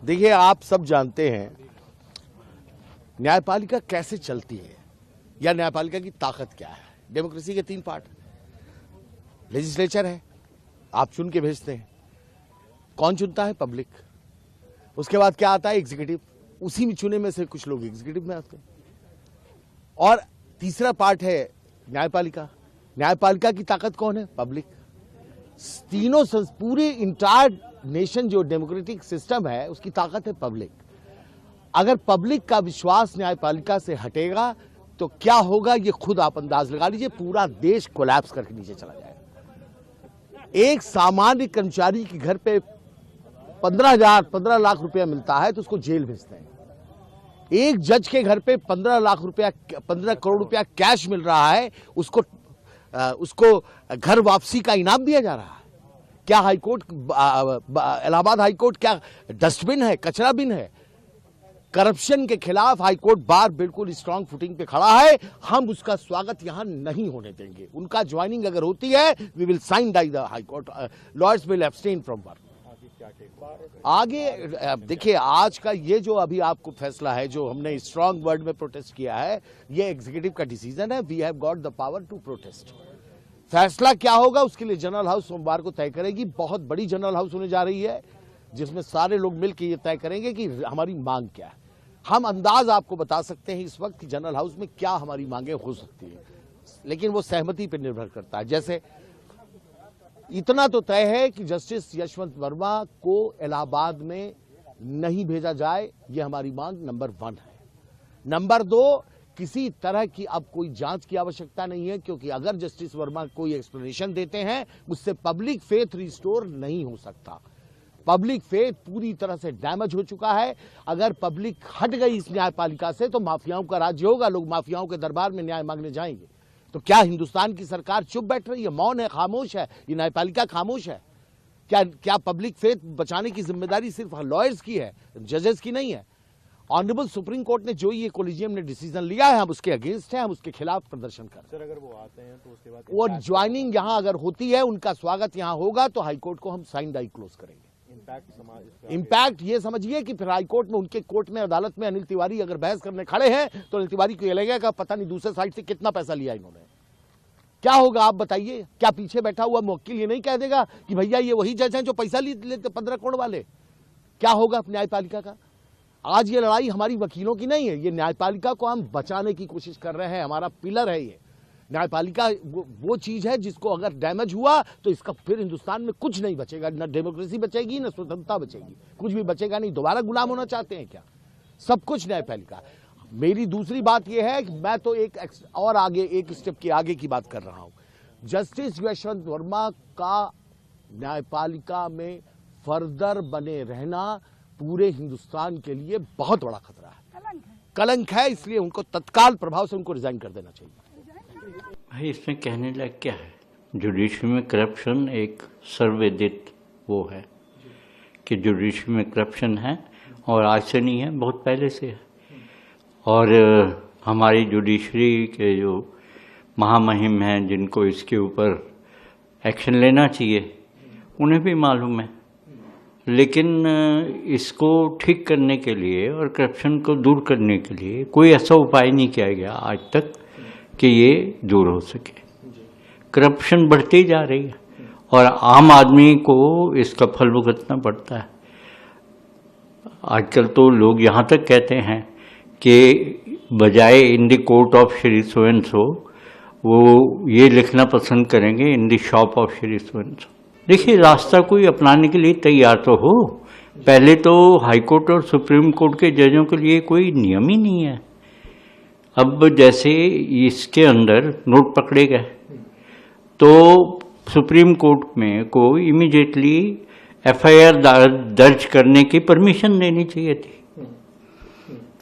देखिए, आप सब जानते हैं न्यायपालिका कैसे चलती है या न्यायपालिका की ताकत क्या है। डेमोक्रेसी के 3 पार्ट, लेजिस्लेचर है, आप चुन के भेजते हैं, कौन चुनता है? पब्लिक। उसके बाद क्या आता है? एग्जीक्यूटिव, उसी में चुने में से कुछ लोग एग्जीक्यूटिव में आते हैं। और तीसरा पार्ट है न्यायपालिका। न्यायपालिका की ताकत कौन है? पब्लिक। तीनों पूरे इंटायर नेशन जो डेमोक्रेटिक सिस्टम है उसकी ताकत है पब्लिक। अगर पब्लिक का विश्वास न्यायपालिका से हटेगा तो क्या होगा ये खुद आप अंदाज लगा लीजिए, पूरा देश कोलैप्स करके नीचे चला जाएगा। एक सामान्य कर्मचारी के घर पे 15 लाख रुपया मिलता है तो उसको जेल भेजते हैं। एक जज के घर पे 15 करोड़ रुपया कैश मिल रहा है, उसको घर वापसी का इनाम दिया जा रहा है। क्या हाईकोर्ट, इलाहाबाद हाईकोर्ट क्या डस्टबिन है, कचरा बिन है? करप्शन के खिलाफ हाईकोर्ट बार बिल्कुल स्ट्रांग फुटिंग पे खड़ा है। हम उसका स्वागत यहां नहीं होने देंगे। उनका ज्वाइनिंग अगर होती है, we will sign the high court, lawyers will abstain from work. आगे देखिए, आज का ये जो अभी आपको फैसला है, जो हमने स्ट्रांग वर्ड में प्रोटेस्ट किया है, ये एग्जीक्यूटिव का डिसीजन है। We have got the power to protest. फैसला क्या होगा उसके लिए जनरल हाउस सोमवार को तय करेगी। बहुत बड़ी जनरल हाउस होने जा रही है जिसमें सारे लोग मिलकर ये तय करेंगे कि हमारी मांग क्या है। हम अंदाज आपको बता सकते हैं इस वक्त कि जनरल हाउस में क्या हमारी मांगे हो सकती है, लेकिन वो सहमति पर निर्भर करता है। जैसे इतना तो तय है कि जस्टिस यशवंत वर्मा को इलाहाबाद में नहीं भेजा जाए, ये हमारी मांग नंबर 1 है। नंबर 2, किसी तरह की अब कोई जांच की आवश्यकता नहीं है, क्योंकि अगर जस्टिस वर्मा कोई एक्सप्लेनेशन देते हैं उससे पब्लिक फेथ रिस्टोर नहीं हो सकता। पब्लिक फेथ पूरी तरह से डैमेज हो चुका है। अगर पब्लिक हट गई इस न्यायपालिका से तो माफियाओं का राज्य होगा, लोग माफियाओं के दरबार में न्याय मांगने जाएंगे। तो क्या हिंदुस्तान की सरकार चुप बैठ रही है, मौन है, खामोश है? ये न्यायपालिका खामोश है? क्या पब्लिक फेथ बचाने की जिम्मेदारी सिर्फ लॉयर्स की है, जजेस की नहीं है? ऑनरेबल सुप्रीम कोर्ट ने जो ये कोलिजियम ने डिसीजन लिया है, हम उसके अगेंस्ट हैं, हम उसके खिलाफ प्रदर्शन कर रहे हैं। सर, अगर वो आते हैं तो उसके बाद और ज्वाइनिंग यहां अगर होती है, उनका स्वागत यहां होगा तो हाईकोर्ट को हम साइन डाई क्लोज करेंगे। इम्पैक्ट ये समझिए कि फिर हाईकोर्ट में, उनके कोर्ट में, अदालत में अनिल तिवारी अगर बहस करने खड़े हैं तो अनिल तिवारी को ये लगेगा पता नहीं दूसरे साइड से कितना पैसा लिया इन्होंने। क्या होगा आप बताइए? क्या पीछे बैठा हुआ मुवक्किल ये नहीं कह देगा कि भैया ये वही जज हैं जो पैसा लेते 15 करोड़ वाले? क्या होगा न्यायपालिका का? आज ये लड़ाई हमारी वकीलों की नहीं है, ये न्यायपालिका को हम बचाने की कोशिश कर रहे हैं। हमारा पिलर है ये न्यायपालिका। वो चीज है जिसको अगर डैमेज हुआ तो इसका फिर हिंदुस्तान में कुछ नहीं बचेगा, न डेमोक्रेसी बचेगी, न स्वतंत्रता बचेगी, कुछ भी बचेगा नहीं। दोबारा गुलाम होना चाहते हैं क्या? सब कुछ न्यायपालिका। मेरी दूसरी बात यह है कि मैं तो एक स्टेप के आगे की बात कर रहा हूं। जस्टिस यशवंत वर्मा का न्यायपालिका में फर्दर बने रहना पूरे हिंदुस्तान के लिए बहुत बड़ा खतरा है, कलंक है। इसलिए उनको तत्काल प्रभाव से उनको रिजाइन कर देना चाहिए। भाई, इसमें कहने लायक क्या है? जुडिशरी में करप्शन एक सर्वविदित वो है कि जुडिशरी में करप्शन है, और आज से नहीं है, बहुत पहले से है। और हमारी जुडिशरी के जो महामहिम हैं, जिनको इसके ऊपर एक्शन लेना चाहिए, उन्हें भी मालूम है। लेकिन इसको ठीक करने के लिए और करप्शन को दूर करने के लिए कोई ऐसा उपाय नहीं किया गया आज तक कि ये दूर हो सके। करप्शन बढ़ती जा रही है और आम आदमी को इसका फल भुगतना पड़ता है। आजकल तो लोग यहाँ तक कहते हैं कि बजाय in the court of Shri so and so, वो ये लिखना पसंद करेंगे in the shop of Shri so and so. देखिए, रास्ता कोई अपनाने के लिए तैयार तो हो। पहले तो हाईकोर्ट और सुप्रीम कोर्ट के जजों के लिए कोई नियम ही नहीं है। अब जैसे इसके अंदर नोट पकड़े गए तो सुप्रीम कोर्ट में को इमीडिएटली एफआईआर दर्ज करने की परमिशन देनी चाहिए थी।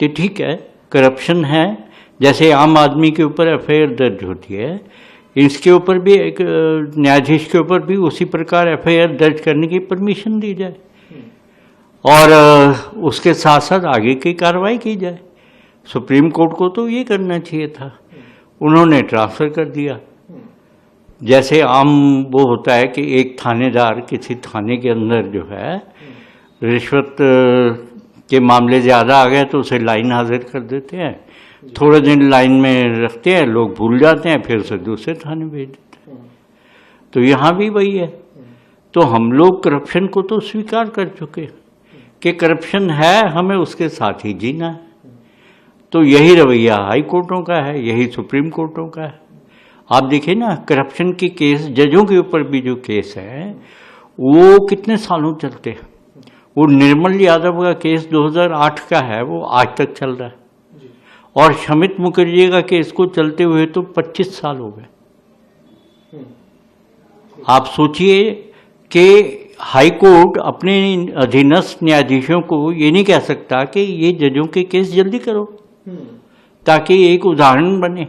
तो ठीक है, करप्शन है, जैसे आम आदमी के ऊपर एफआईआर दर्ज होती है, इसके ऊपर भी एक न्यायाधीश के ऊपर भी उसी प्रकार एफआईआर दर्ज करने की परमिशन दी जाए और उसके साथ साथ आगे की कार्रवाई की जाए। सुप्रीम कोर्ट को तो ये करना चाहिए था, उन्होंने ट्रांसफ़र कर दिया। जैसे आम वो होता है कि एक थानेदार किसी थाने के अंदर जो है रिश्वत के मामले ज़्यादा आ गए तो उसे लाइन हाजिर कर देते हैं, थोड़े दिन लाइन में रखते हैं, लोग भूल जाते हैं, फिर उसे दूसरे थाने भेज देते हैं। तो यहाँ भी वही है। तो हम लोग करप्शन को तो स्वीकार कर चुके हैं कि करप्शन है, हमें उसके साथ ही जीना है। तो यही रवैया हाई कोर्टों का है, यही सुप्रीम कोर्टों का है। आप देखिए ना, करप्शन के केस, जजों के ऊपर भी जो केस है वो कितने सालों चलते हैं। वो निर्मल यादव का केस 2008 का है, वो आज तक चल रहा है। और शमित मुखर्जी का केस को चलते हुए तो 25 साल हो गए। आप सोचिए कि हाई कोर्ट अपने अधीनस्थ न्यायाधीशों को ये नहीं कह सकता कि ये जजों के केस जल्दी करो, ताकि एक उदाहरण बने।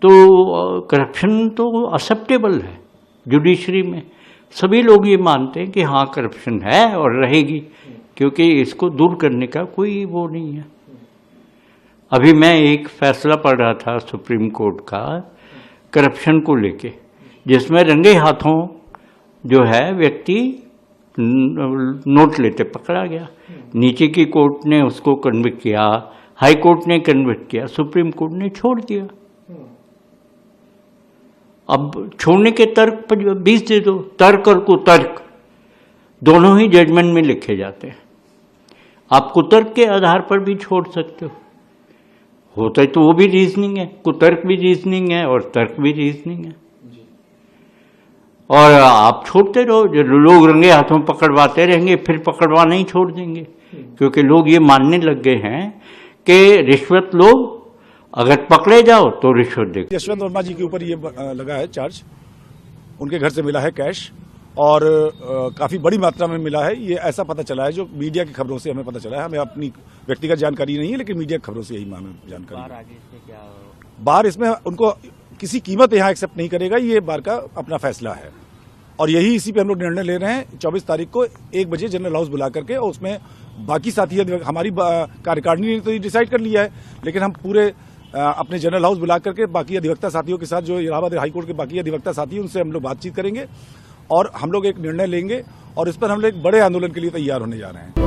तो करप्शन तो एक्सेप्टेबल है जुडिशरी में। सभी लोग ये मानते हैं कि हाँ करप्शन है और रहेगी, क्योंकि इसको दूर करने का कोई वो नहीं है। अभी मैं एक फैसला पढ़ रहा था सुप्रीम कोर्ट का करप्शन को लेके, जिसमें रंगे हाथों जो है व्यक्ति नोट लेते पकड़ा गया। नीचे की कोर्ट ने उसको कन्विक्ट किया, हाई कोर्ट ने कन्विक्ट किया, सुप्रीम कोर्ट ने छोड़ दिया। अब छोड़ने के तर्क पर 20 दे दो, तर्क और कुतर्क दोनों ही जजमेंट में लिखे जाते हैं। आप कुतर्क के आधार पर भी छोड़ सकते हो, होता है तो वो भी रीजनिंग है, कुतर्क भी रीजनिंग है और तर्क भी रीजनिंग है। और आप छोड़ते रहो, जो लोग रंगे हाथों पकड़वाते रहेंगे, फिर पकड़वाना ही छोड़ देंगे, क्योंकि लोग ये मानने लग गए हैं कि रिश्वत लो, अगर पकड़े जाओ तो रिश्वत दे। यशवंत वर्मा जी के ऊपर ये लगा है चार्ज, उनके घर से मिला है कैश और काफी बड़ी मात्रा में मिला है। ये ऐसा पता चला है, जो मीडिया की खबरों से हमें पता चला है। हमें अपनी व्यक्तिगत जानकारी नहीं है, लेकिन मीडिया की खबरों से यही हमें जानकारी। बार इसमें उनको किसी कीमत यहाँ एक्सेप्ट नहीं करेगा, ये बार का अपना फैसला है। और यही इसी पे हम लोग निर्णय ले रहे हैं। 24 तारीख को 1 बजे जनरल हाउस बुला करके, और उसमें बाकी साथी, हमारी कार्यकारिणी ने तो ये डिसाइड कर लिया है, लेकिन हम पूरे अपने जनरल हाउस बुला करके बाकी अधिवक्ता साथियों के साथ, जो इलाहाबाद हाईकोर्ट के बाकी अधिवक्ता साथी, उनसे हम लोग बातचीत करेंगे और हम लोग एक निर्णय लेंगे। और इस पर हम लोग एक बड़े आंदोलन के लिए तैयार होने जा रहे हैं।